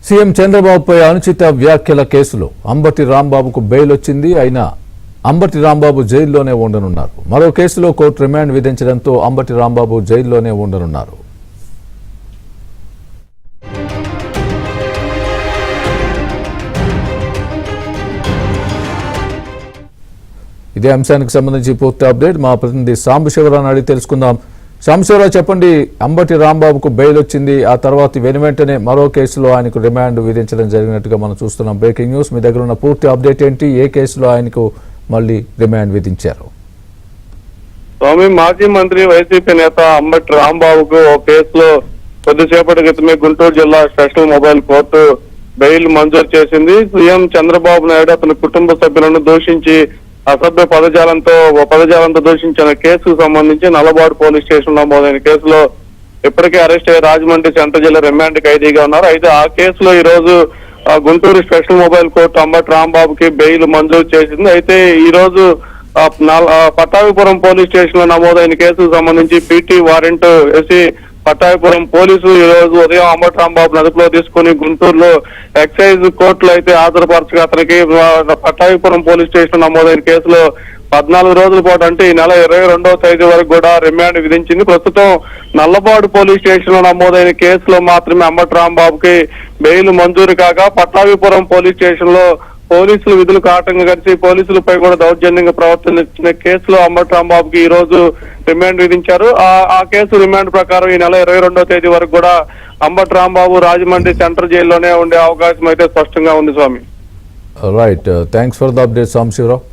CM చంద్రబాబుపై అనుచిత వ్యాఖ్యల కేసులో అంబటి రాంబాబుకు బెయిల్ వచ్చింది. అయినా అంబటి రాంబాబు జైల్లోనే ఉండనున్నారు. మరో కేసులో కోర్టు రిమాండ్ విధించడంతో అంబటి రాంబాబు జైల్లోనే ఉండనున్నారు. ఇదే అంశానికి సంబంధించి పూర్తి అప్డేట్ మా ప్రతినిధి సాంబశివరావు అడిగి తెలుసుకుందాం. సాంబశివరావు, చెప్పండి, అంబటి రాంబాబుకు బెయిల్ వచ్చింది, ఆ తర్వాత వెంటనే మరో కేసులో ఆయనకు రిమాండ్ విధించడం జరిగినట్టుగా మనం చూస్తున్నాం. బ్రేకింగ్ న్యూస్, మీ దగ్గర ఉన్న పూర్తి అప్డేట్ ఏంటి? ఏ కేసులో ఆయనకు మళ్ళీ రిమాండ్ విధించారు? స్వామి, మాజీ మంత్రి వైసీపీ నేత అంబటి రాంబాబుకు ఓ కేసులో కొద్దిసేపటి క్రితమే గుంటూరు జిల్లా స్పెషల్ మొబైల్ కోర్టు బెయిల్ మంజూరు చేసింది. సీఎం చంద్రబాబు నాయుడు అతని కుటుంబ సభ్యులను దూషించి అసభ్య పదజాలంతో దూషించిన కేసుకు సంబంధించి నల్లబాడు పోలీస్ స్టేషన్ నమోదైన కేసులో ఇప్పటికే అరెస్ట్ అయ్యి రాజమండ్రి సెంట్రల్ జైలు రిమాండ్ ఖైదీగా ఉన్నారు. అయితే ఆ కేసులో ఈ రోజు Guntur special mobile court Ambati రాంబాబుకి బెయిల్ మంజూరు చేసింది. అయితే ఈ రోజు పట్టాభిపురం పోలీస్ స్టేషన్ లో నమోదైన కేసుకు సంబంధించి పీటీ వారెంట్ వేసి పట్టాభిపురం పోలీసులు ఈ రోజు ఉదయం అంబటి రాంబాబును అదుపులో తీసుకుని గుంటూరులో ఎక్సైజ్ కోర్టులో అయితే హాజరుపరచగా అతనికి పట్టాభిపురం పోలీస్ స్టేషన్ నమోదైన కేసులో 14 రోజుల పాటు, అంటే ఈ నెల 22వ తేదీ వరకు కూడా రిమాండ్ విధించింది. ప్రస్తుతం నల్లబాడు పోలీస్ స్టేషన్ లో నమోదైన కేసులో మాత్రమే అంబటి రాంబాబుకి బెయిల్ మంజూరు కాగా, పట్టాభిపురం పోలీస్ స్టేషన్ లో పోలీసులు విధులకు ఆటంకం కలిసి పోలీసులపై కూడా దౌర్జన్యంగా ప్రవర్తించిన కేసులో అంబటి రాంబాబుకి ఈ రోజు రిమాండ్ విధించారు. ఆ కేసు రిమాండ్ ప్రకారం ఈ నెల 22వ తేదీ వరకు కూడా అంబటి రాంబాబు రాజమండ్రి సెంట్రల్ జైల్లోనే ఉండే అవకాశం అయితే స్పష్టంగా ఉంది. Swami, right, thanks for the update Sambasivarao.